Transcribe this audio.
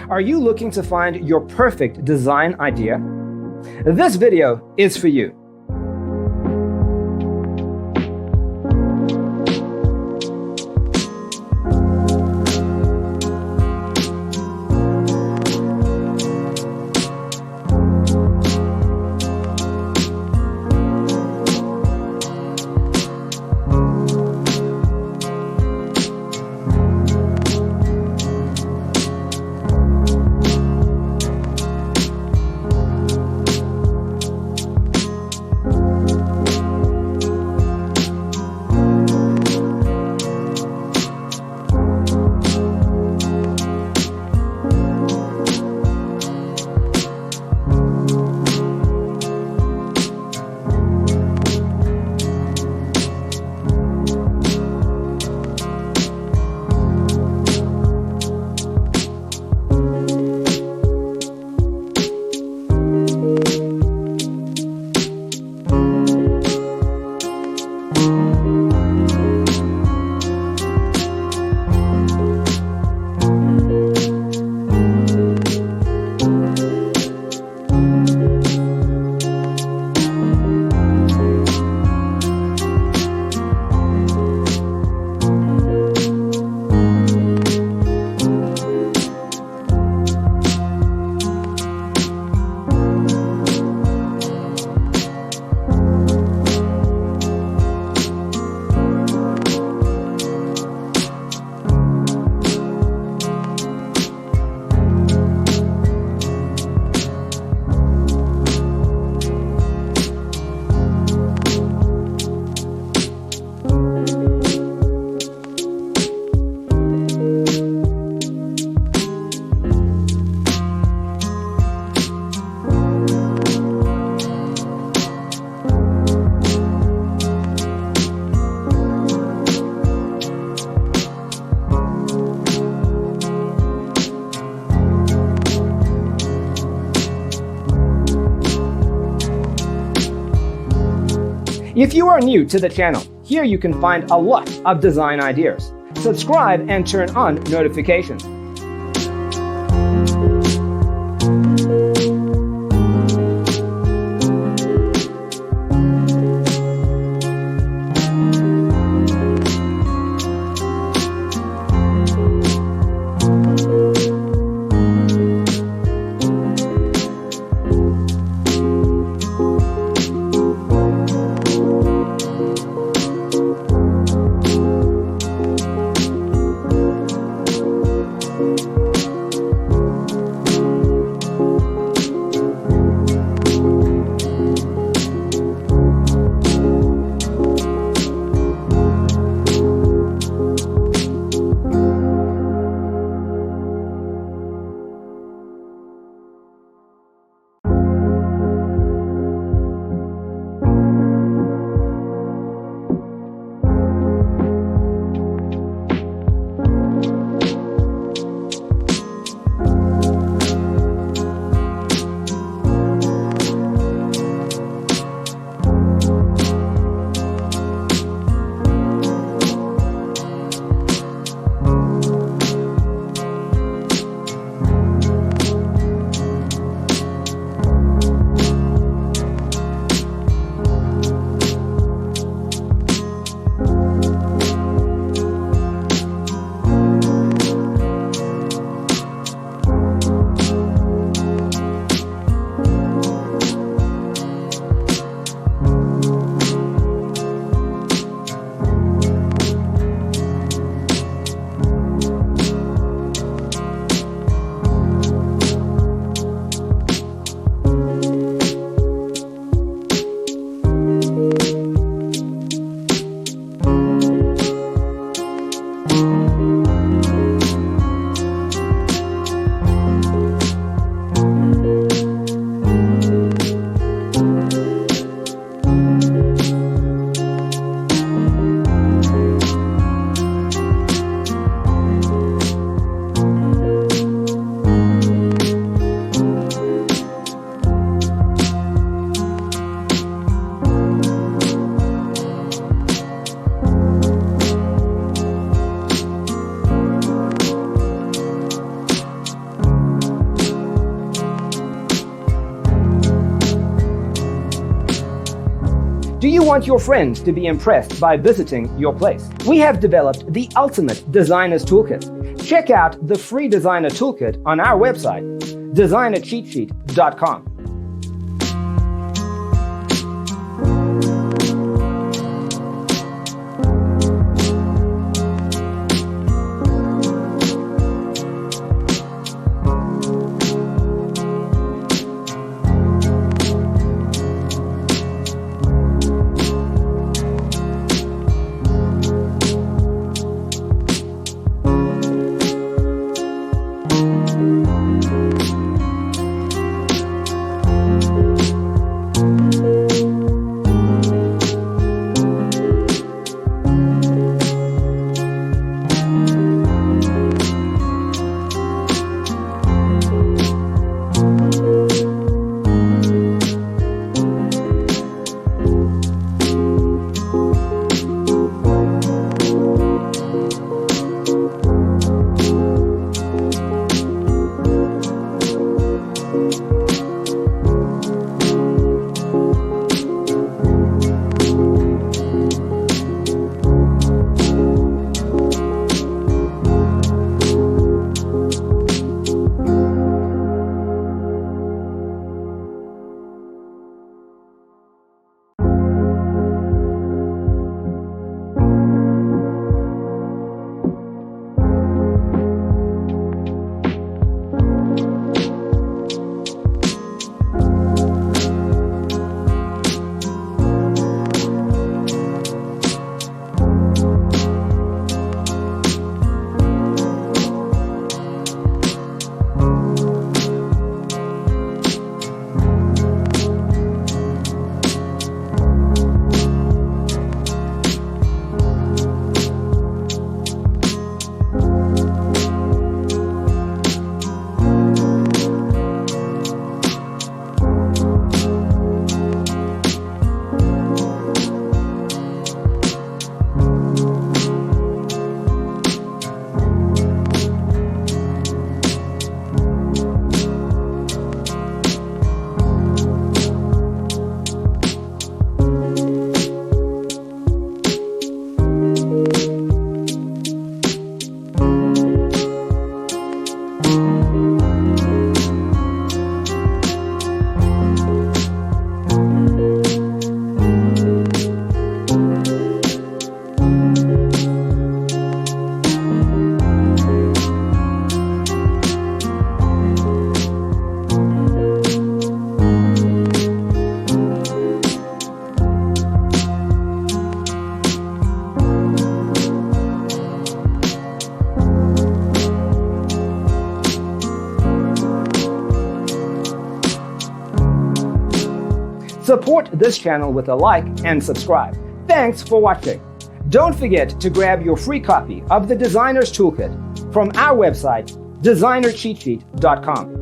Are you looking to find your perfect design idea? This video is for you. If you are new to the channel, here you can find a lot of design ideas. Subscribe and turn on notifications. you want your friends to be impressed by visiting your place? We have developed the ultimate designer's toolkit. Check out the free designer toolkit on our website, designercheatsheet.com. Support this channel with a like and subscribe. Thanks for watching. Don't forget to grab your free copy of the Designer's Toolkit from our website, designercheatsheet.com.